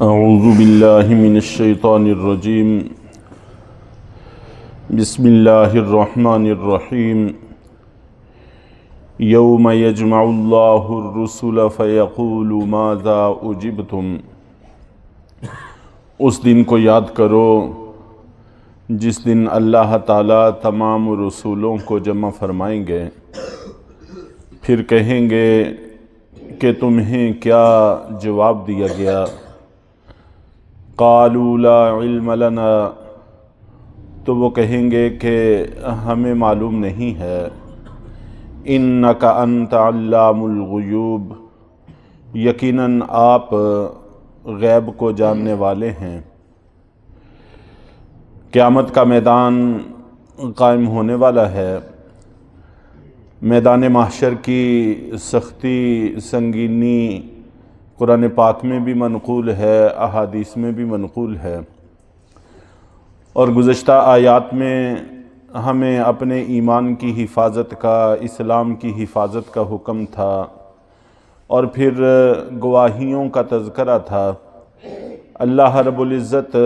اعوذ باللہ من الشیطان الرجیم بسم اللہ الرحمن الرحیم یوم یجمع اللہ الرسل فیقول ماذا اجبتم۔ اس دن کو یاد کرو جس دن اللہ تعالیٰ تمام رسولوں کو جمع فرمائیں گے، پھر کہیں گے کہ تمہیں کیا جواب دیا گیا؟ قالوا لا علم لنا، تو وہ کہیں گے کہ ہمیں معلوم نہیں ہے۔ انک انت علام الغیوب، یقیناً آپ غیب کو جاننے والے ہیں۔ قیامت کا میدان قائم ہونے والا ہے۔ میدان محشر کی سختی سنگینی قرآن پاک میں بھی منقول ہے، احادیث میں بھی منقول ہے، اور گزشتہ آیات میں ہمیں اپنے ایمان کی حفاظت کا، اسلام کی حفاظت کا حکم تھا، اور پھر گواہیوں کا تذکرہ تھا۔ اللہ رب العزت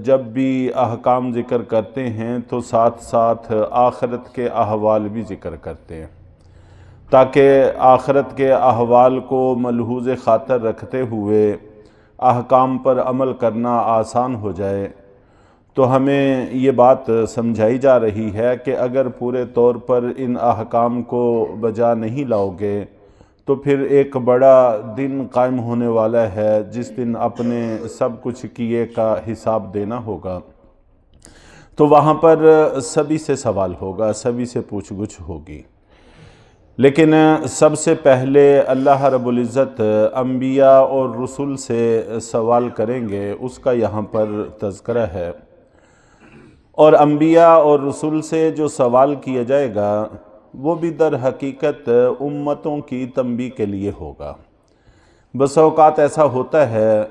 جب بھی احکام ذکر کرتے ہیں تو ساتھ ساتھ آخرت کے احوال بھی ذکر کرتے ہیں، تاکہ آخرت کے احوال کو ملحوظ خاطر رکھتے ہوئے احکام پر عمل کرنا آسان ہو جائے۔ تو ہمیں یہ بات سمجھائی جا رہی ہے کہ اگر پورے طور پر ان احکام کو بجا نہیں لاؤ گے تو پھر ایک بڑا دن قائم ہونے والا ہے جس دن اپنے سب کچھ کیے کا حساب دینا ہوگا۔ تو وہاں پر سبھی سے سوال ہوگا، سبھی سے پوچھ گچھ ہوگی، لیکن سب سے پہلے اللہ رب العزت انبیاء اور رسول سے سوال کریں گے، اس کا یہاں پر تذکرہ ہے۔ اور انبیاء اور رسول سے جو سوال کیا جائے گا وہ بھی در حقیقت امتوں کی تنبیہ کے لیے ہوگا۔ بس اوقات ایسا ہوتا ہے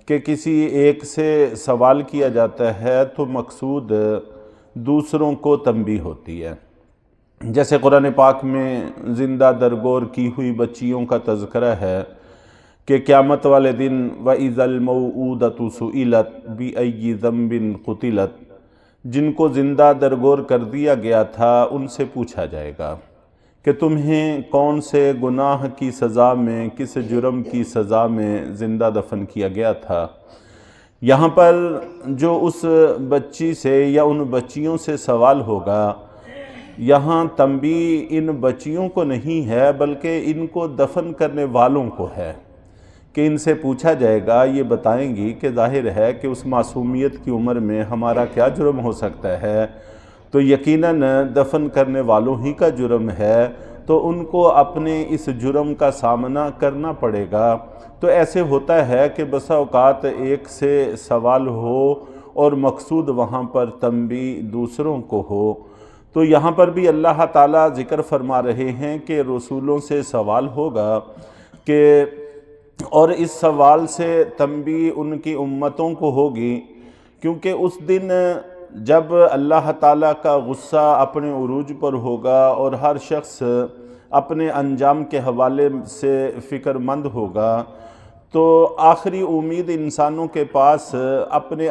کہ کسی ایک سے سوال کیا جاتا ہے تو مقصود دوسروں کو تنبیہ ہوتی ہے۔ جیسے قرآن پاک میں زندہ درگور کی ہوئی بچیوں کا تذکرہ ہے کہ قیامت والے دن وَإِذَا الْمَوْءُودَةُ سُئِلَتْ بِأَيِّ ذَنْبٍ قُتِلَتْ، جن کو زندہ درگور کر دیا گیا تھا ان سے پوچھا جائے گا کہ تمہیں کون سے گناہ کی سزا میں، کس جرم کی سزا میں زندہ دفن کیا گیا تھا۔ یہاں پر جو اس بچی سے یا ان بچیوں سے سوال ہوگا، یہاں تنبیہ ان بچیوں کو نہیں ہے بلکہ ان کو دفن کرنے والوں کو ہے، کہ ان سے پوچھا جائے گا، یہ بتائیں گی کہ ظاہر ہے کہ اس معصومیت کی عمر میں ہمارا کیا جرم ہو سکتا ہے، تو یقیناً دفن کرنے والوں ہی کا جرم ہے، تو ان کو اپنے اس جرم کا سامنا کرنا پڑے گا۔ تو ایسے ہوتا ہے کہ بسا اوقات ایک سے سوال ہو اور مقصود وہاں پر تنبیہ دوسروں کو ہو۔ تو یہاں پر بھی اللہ تعالیٰ ذکر فرما رہے ہیں کہ رسولوں سے سوال ہوگا کہ، اور اس سوال سے تنبیہ ان کی امتوں کو ہوگی، کیونکہ اس دن جب اللہ تعالیٰ کا غصہ اپنے عروج پر ہوگا اور ہر شخص اپنے انجام کے حوالے سے فکر مند ہوگا، تو آخری امید انسانوں کے پاس اپنے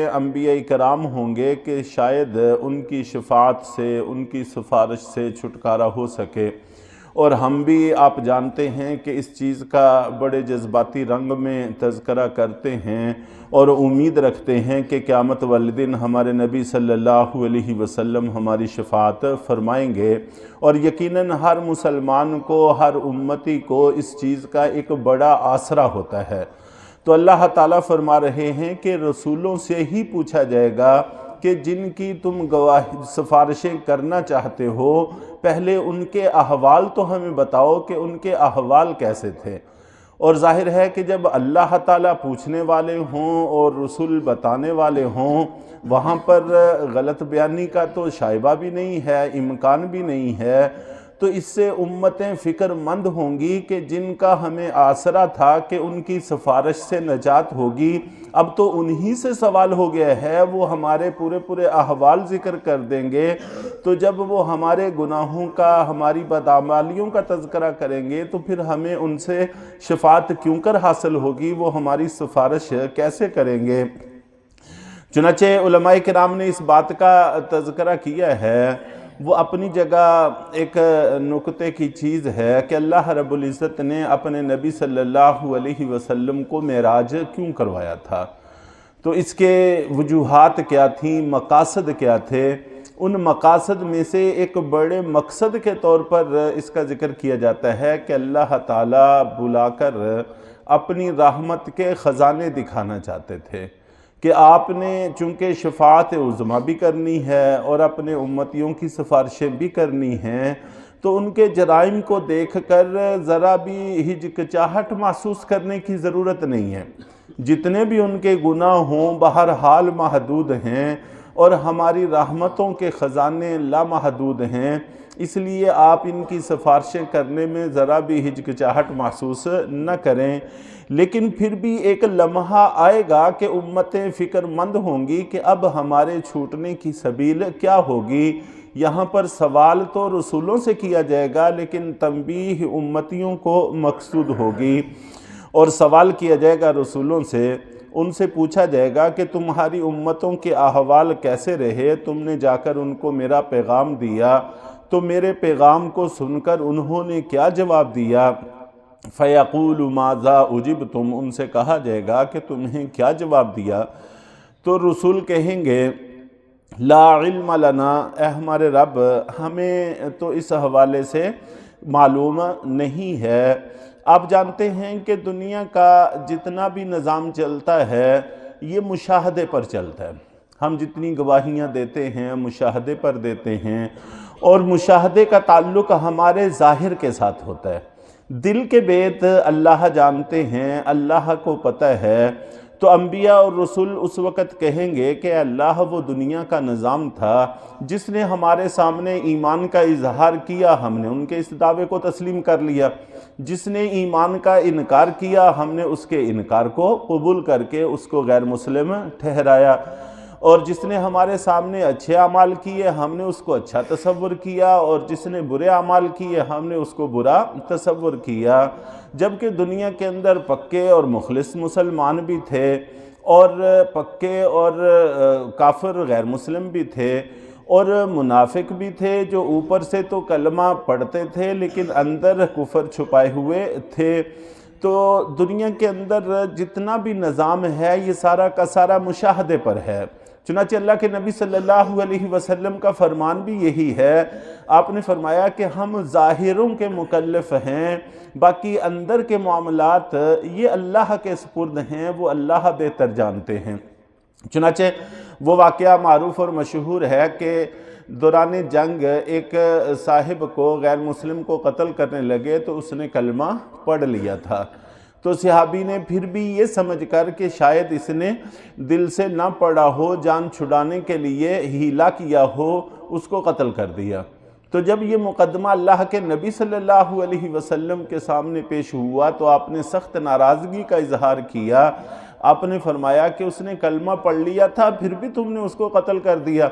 انبیاء کرام ہوں گے کہ شاید ان کی شفاعت سے، ان کی سفارش سے چھٹکارا ہو سکے۔ اور ہم بھی آپ جانتے ہیں کہ اس چیز کا بڑے جذباتی رنگ میں تذکرہ کرتے ہیں اور امید رکھتے ہیں کہ قیامت والے دن ہمارے نبی صلی اللہ علیہ وسلم ہماری شفاعت فرمائیں گے، اور یقیناً ہر مسلمان کو، ہر امتی کو اس چیز کا ایک بڑا آسرا ہوتا ہے۔ تو اللہ تعالیٰ فرما رہے ہیں کہ رسولوں سے ہی پوچھا جائے گا کہ جن کی تم سفارشیں کرنا چاہتے ہو، پہلے ان کے احوال تو ہمیں بتاؤ کہ ان کے احوال کیسے تھے۔ اور ظاہر ہے کہ جب اللہ تعالیٰ پوچھنے والے ہوں اور رسول بتانے والے ہوں، وہاں پر غلط بیانی کا تو شائبہ بھی نہیں ہے، امکان بھی نہیں ہے۔ تو اس سے امتیں فکر مند ہوں گی کہ جن کا ہمیں آسرا تھا کہ ان کی سفارش سے نجات ہوگی، اب تو انہی سے سوال ہو گیا ہے، وہ ہمارے پورے احوال ذکر کر دیں گے، تو جب وہ ہمارے گناہوں کا، ہماری بدعمالیوں کا تذکرہ کریں گے تو پھر ہمیں ان سے شفاعت کیوں کر حاصل ہوگی، وہ ہماری سفارش کیسے کریں گے؟ چنانچہ علماء کرام نے اس بات کا تذکرہ کیا ہے، وہ اپنی جگہ ایک نکتے کی چیز ہے کہ اللہ رب العزت نے اپنے نبی صلی اللہ علیہ وسلم کو معراج کیوں کروایا تھا، تو اس کے وجوہات کیا تھیں، مقاصد کیا تھے۔ ان مقاصد میں سے ایک بڑے مقصد کے طور پر اس کا ذکر کیا جاتا ہے کہ اللہ تعالیٰ بلا کر اپنی رحمت کے خزانے دکھانا چاہتے تھے کہ آپ نے چونکہ شفاعت عظمیٰ بھی کرنی ہے اور اپنے امتیوں کی سفارشیں بھی کرنی ہیں، تو ان کے جرائم کو دیکھ کر ذرا بھی ہچکچاہٹ محسوس کرنے کی ضرورت نہیں ہے۔ جتنے بھی ان کے گناہ ہوں بہرحال محدود ہیں، اور ہماری رحمتوں کے خزانے لامحدود ہیں، اس لیے آپ ان کی سفارشیں کرنے میں ذرا بھی ہچکچاہٹ محسوس نہ کریں۔ لیکن پھر بھی ایک لمحہ آئے گا کہ امتیں فکر مند ہوں گی کہ اب ہمارے چھوٹنے کی سبیل کیا ہوگی۔ یہاں پر سوال تو رسولوں سے کیا جائے گا، لیکن تنبیہ امتیوں کو مقصود ہوگی، اور سوال کیا جائے گا رسولوں سے، ان سے پوچھا جائے گا کہ تمہاری امتوں کے احوال کیسے رہے، تم نے جا کر ان کو میرا پیغام دیا تو میرے پیغام کو سن کر انہوں نے کیا جواب دیا؟ فَيَقُولُ مَاذَا أُجِبْتُمْ، ان سے کہا جائے گا کہ تمہیں کیا جواب دیا؟ تو رسول کہیں گے لا علم لنا، اے ہمارے رب ہمیں تو اس حوالے سے معلوم نہیں ہے۔ آپ جانتے ہیں کہ دنیا کا جتنا بھی نظام چلتا ہے یہ مشاہدے پر چلتا ہے۔ ہم جتنی گواہیاں دیتے ہیں مشاہدے پر دیتے ہیں، اور مشاہدے کا تعلق ہمارے ظاہر کے ساتھ ہوتا ہے۔ دل کے بیت اللہ جانتے ہیں، اللہ کو پتہ ہے۔ تو انبیاء اور رسول اس وقت کہیں گے کہ اللہ وہ دنیا کا نظام تھا جس نے ہمارے سامنے ایمان کا اظہار کیا، ہم نے ان کے اس دعوے کو تسلیم کر لیا۔ جس نے ایمان کا انکار کیا، ہم نے اس کے انکار کو قبول کر کے اس کو غیر مسلم ٹھہرایا، اور جس نے ہمارے سامنے اچھے اعمال کیے ہم نے اس کو اچھا تصور کیا، اور جس نے برے اعمال کیے ہم نے اس کو برا تصور کیا۔ جبکہ دنیا کے اندر پکے اور مخلص مسلمان بھی تھے، اور پکے اور کافر غیر مسلم بھی تھے، اور منافق بھی تھے جو اوپر سے تو کلمہ پڑھتے تھے لیکن اندر کفر چھپائے ہوئے تھے۔ تو دنیا کے اندر جتنا بھی نظام ہے یہ سارا کا سارا مشاہدے پر ہے۔ چنانچہ اللہ کے نبی صلی اللہ علیہ وسلم کا فرمان بھی یہی ہے۔ آپ نے فرمایا کہ ہم ظاہروں کے مکلف ہیں، باقی اندر کے معاملات یہ اللہ کے سپرد ہیں، وہ اللہ بہتر جانتے ہیں۔ چنانچہ وہ واقعہ معروف اور مشہور ہے کہ دوران جنگ ایک صاحب کو غیر مسلم کو قتل کرنے لگے تو اس نے کلمہ پڑھ لیا تھا، تو صحابی نے پھر بھی یہ سمجھ کر کہ شاید اس نے دل سے نہ پڑھا ہو، جان چھڑانے کے لیے ہیلا کیا ہو، اس کو قتل کر دیا۔ تو جب یہ مقدمہ اللہ کے نبی صلی اللہ علیہ وسلم کے سامنے پیش ہوا تو آپ نے سخت ناراضگی کا اظہار کیا۔ آپ نے فرمایا کہ اس نے کلمہ پڑھ لیا تھا پھر بھی تم نے اس کو قتل کر دیا۔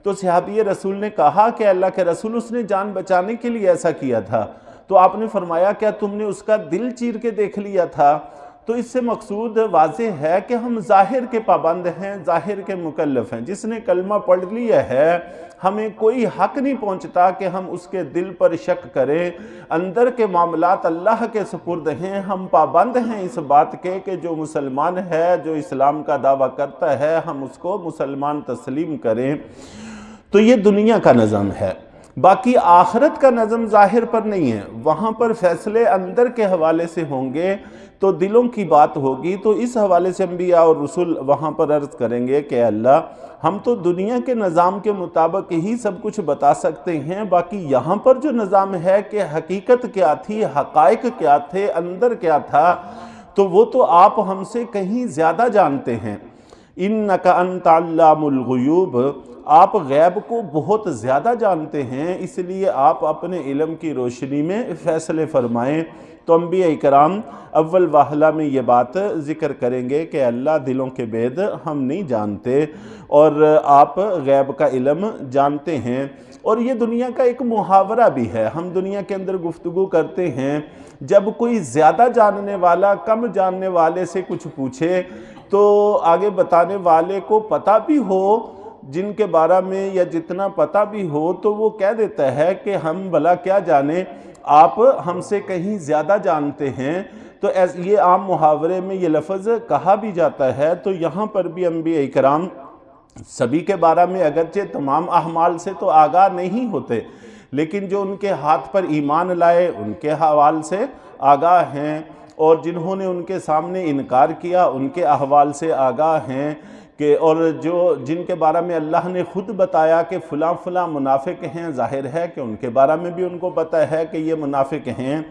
تو صحابی رسول نے کہا کہ اللہ کے رسول اس نے جان بچانے کے لیے ایسا کیا تھا۔ تو آپ نے فرمایا کیا تم نے اس کا دل چیر کے دیکھ لیا تھا؟ تو اس سے مقصود واضح ہے کہ ہم ظاہر کے پابند ہیں، ظاہر کے مکلف ہیں۔ جس نے کلمہ پڑھ لیا ہے ہمیں کوئی حق نہیں پہنچتا کہ ہم اس کے دل پر شک کریں۔ اندر کے معاملات اللہ کے سپرد ہیں، ہم پابند ہیں اس بات کے کہ جو مسلمان ہے، جو اسلام کا دعویٰ کرتا ہے، ہم اس کو مسلمان تسلیم کریں۔ تو یہ دنیا کا نظم ہے۔ باقی آخرت کا نظم ظاہر پر نہیں ہے، وہاں پر فیصلے اندر کے حوالے سے ہوں گے تو دلوں کی بات ہوگی۔ تو اس حوالے سے انبیاء اور رسول وہاں پر عرض کریں گے کہ اللہ ہم تو دنیا کے نظام کے مطابق ہی سب کچھ بتا سکتے ہیں، باقی یہاں پر جو نظام ہے کہ حقیقت کیا تھی، حقائق کیا تھے، اندر کیا تھا، تو وہ تو آپ ہم سے کہیں زیادہ جانتے ہیں۔ اِنَّكَ أَنْتَ عَلَّامُ الْغُیُوبِ، آپ غیب کو بہت زیادہ جانتے ہیں، اس لیے آپ اپنے علم کی روشنی میں فیصلے فرمائیں۔ تو انبیاء کرام اول واہلہ میں یہ بات ذکر کریں گے کہ اللہ دلوں کے بید ہم نہیں جانتے اور آپ غیب کا علم جانتے ہیں۔ اور یہ دنیا کا ایک محاورہ بھی ہے، ہم دنیا کے اندر گفتگو کرتے ہیں، جب کوئی زیادہ جاننے والا کم جاننے والے سے کچھ پوچھے تو آگے بتانے والے کو پتہ بھی ہو جن کے بارے میں یا جتنا پتہ بھی ہو تو وہ کہہ دیتا ہے کہ ہم بھلا کیا جانیں، آپ ہم سے کہیں زیادہ جانتے ہیں۔ تو یہ عام محاورے میں یہ لفظ کہا بھی جاتا ہے۔ تو یہاں پر بھی انبیاء کرام سبھی کے بارے میں اگرچہ تمام اعمال سے تو آگاہ نہیں ہوتے، لیکن جو ان کے ہاتھ پر ایمان لائے ان کے حوال سے آگاہ ہیں، اور جنہوں نے ان کے سامنے انکار کیا ان کے احوال سے آگاہ ہیں کہ اور جن کے بارے میں اللہ نے خود بتایا کہ فلاں فلاں منافق ہیں، ظاہر ہے کہ ان کے بارے میں بھی ان کو پتہ ہے کہ یہ منافق ہیں۔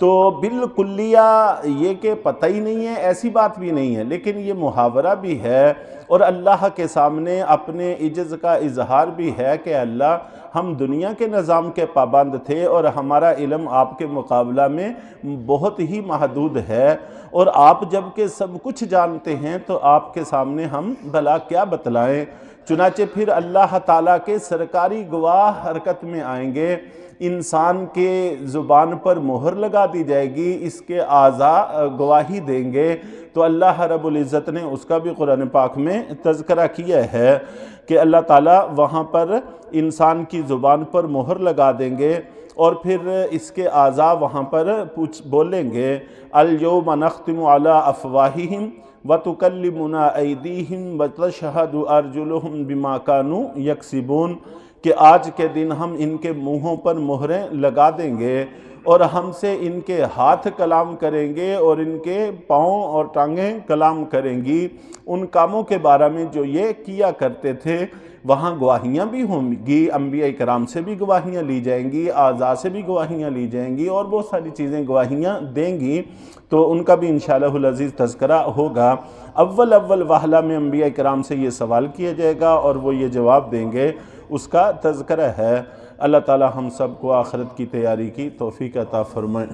تو بالکلیہ یہ کہ پتہ ہی نہیں ہے ایسی بات بھی نہیں ہے، لیکن یہ محاورہ بھی ہے اور اللہ کے سامنے اپنے عجز کا اظہار بھی ہے کہ اللہ ہم دنیا کے نظام کے پابند تھے اور ہمارا علم آپ کے مقابلہ میں بہت ہی محدود ہے، اور آپ جب کہ سب کچھ جانتے ہیں تو آپ کے سامنے ہم بھلا کیا بتلائیں۔ چنانچہ پھر اللہ تعالیٰ کے سرکاری گواہ حرکت میں آئیں گے، انسان کے زبان پر مہر لگا دی جائے گی، اس کے اعضاء گواہی دیں گے۔ تو اللہ رب العزت نے اس کا بھی قرآن پاک میں تذکرہ کیا ہے کہ اللہ تعالیٰ وہاں پر انسان کی زبان پر مہر لگا دیں گے اور پھر اس کے اعضاء وہاں پر بولیں گے الیوم نختم علی افواہہم وتکلمنا ایدیہم وتشہد ارجلہم بما کانوا یکسبون، کہ آج کے دن ہم ان کے منہوں پر مہریں لگا دیں گے اور ہم سے ان کے ہاتھ کلام کریں گے اور ان کے پاؤں اور ٹانگیں کلام کریں گی ان کاموں کے بارے میں جو یہ کیا کرتے تھے۔ وہاں گواہیاں بھی ہوں گی، انبیاء کرام سے بھی گواہیاں لی جائیں گی، اعضاء سے بھی گواہیاں لی جائیں گی اور بہت ساری چیزیں گواہیاں دیں گی، تو ان کا بھی انشاءاللہ العزیز تذکرہ ہوگا۔ اول واہلہ میں انبیاء کرام سے یہ سوال کیا جائے گا اور وہ یہ جواب دیں گے، اس کا تذکرہ ہے۔ اللہ تعالی ہم سب کو آخرت کی تیاری کی توفیق عطا فرمائے۔